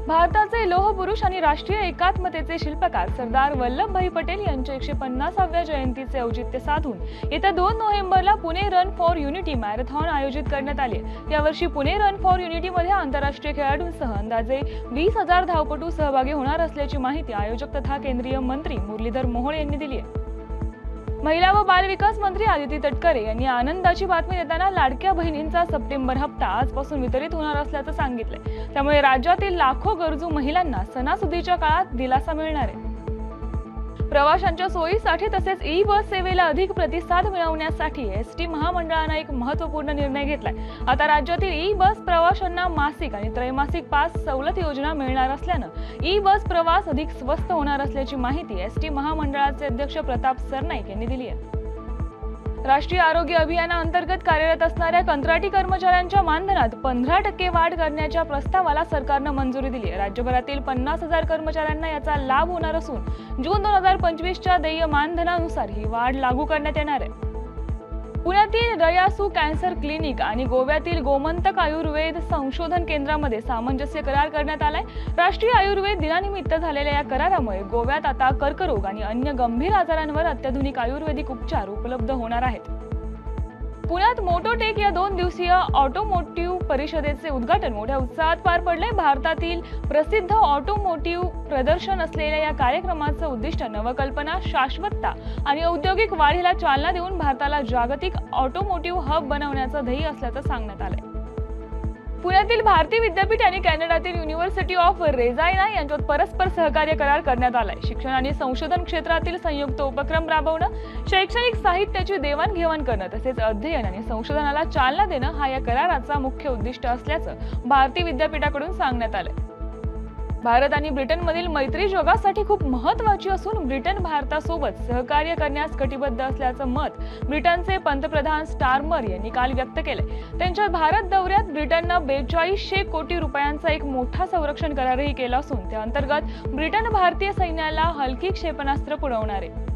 भारताचे लोहपुरुष आणि राष्ट्रीय एकात्मतेचे शिल्पकार सरदार वल्लभभाई पटेल यांच्या 150व्या जयंतीचे औचित्य साधून येत्या 2 नोव्हेंबरला Pune run for unity marathon आयोजित करण्यात आले। यावर्षी पुणे रन फॉर युनिटी मध्ये आंतरराष्ट्रीय खेळाडूंसह अंदाजे 20,000 धावपटू सहभागी होणार असल्याची माहिती आयोजक तथा केंद्रीय मंत्री मुरलीधर मोहोळ यांनी दिली आहे। महिला व बाल विकास मंत्री आदिती तटकरे यांनी आनंदाची बातमी देताना लाडक्या बहिणींचा सप्टेंबर हप्ता आजपासून वितरित होणार असल्याचं सांगितलंय। त्यामुळे राज्यातील लाखो गरजू महिलांना सणासुदीच्या काळात दिलासा मिळणार आहे। प्रवाशांच्या सोयीसाठी तसेच ई बस सेवेला अधिक प्रतिसाद मिळवण्यासाठी एसटी महामंडळाने एक महत्त्वपूर्ण निर्णय घेतलाय। आता राज्यातील ई बस प्रवाशांना मासिक आणि त्रैमासिक पास सवलत योजना मिळणार असल्यानं ई बस प्रवास अधिक स्वस्त होणार असल्याची माहिती एसटी महामंडळाचे अध्यक्ष प्रताप सरनाईक यांनी दिली आहे। राष्ट्रीय आरोग्य अभियानाअंतर्गत कार्यरत असणाऱ्या कंत्राटी कर्मचाऱ्यांच्या मानधनात 15% वाढ करण्याच्या प्रस्तावाला सरकारनं मंजुरी दिली आहे। राज्यभरातील 50,000 कर्मचाऱ्यांना याचा लाभ होणार असून जून 2025च्या देय मानधनानुसार ही वाढ लागू करण्यात येणार आहे। पुण्यातील दयासू कॅन्सर क्लिनिक आणि गोव्यातील गोमंतक आयुर्वेद संशोधन केंद्रामध्ये सामंजस्य करार करण्यात आलाय। राष्ट्रीय आयुर्वेद दिनानिमित्त झालेल्या या करारामुळे गोव्यात आता कर्करोग आणि अन्य गंभीर आजारांवर अत्याधुनिक आयुर्वेदिक उपचार उपलब्ध होणार आहेत। पुण्यात मोटोटेक या 2 दिवसीय ऑटोमोटिव्ह परिषदेचे उद्घाटन मोठ्या उत्साहात पार पडले। भारतातील प्रसिद्ध ऑटोमोटिव्ह प्रदर्शन असलेल्या या कार्यक्रमाचं उद्दिष्ट नवकल्पना, शाश्वतता आणि औद्योगिक वाढीला चालना देऊन भारताला जागतिक ऑटोमोटिव्ह हब बनवण्याचं ध्येय असल्याचं सांगण्यात आलंय। पुण्यातील भारती विद्यापीठ आणि कॅनडातील युनिव्हर्सिटी ऑफ रेजाइना यांच्यात परस्पर सहकार्य करार करण्यात आलाय। शिक्षण आणि संशोधन क्षेत्रातील संयुक्त उपक्रम राबवणं, शैक्षणिक साहित्याची देवाणघेवाण करणं तसेच अध्ययन आणि संशोधनाला चालना देणं हा या कराराचा मुख्य उद्दिष्ट असल्याचं भारती विद्यापीठाकडून सांगण्यात आलंय। भारत आणि ब्रिटनमधील मैत्री जगासाठी खूप महत्त्वाची असून ब्रिटन भारतासोबत सहकार्य करण्यास कटिबद्ध असल्याचं मत ब्रिटनचे पंतप्रधान स्टारमर यांनी काल व्यक्त केलंय। त्यांच्या भारत दौऱ्यात ब्रिटननं 4200 कोटी रुपयांचा एक मोठा संरक्षण करारही केला असून त्या अंतर्गत ब्रिटन भारतीय सैन्याला हलकी क्षेपणास्त्र पुरवणार आहे।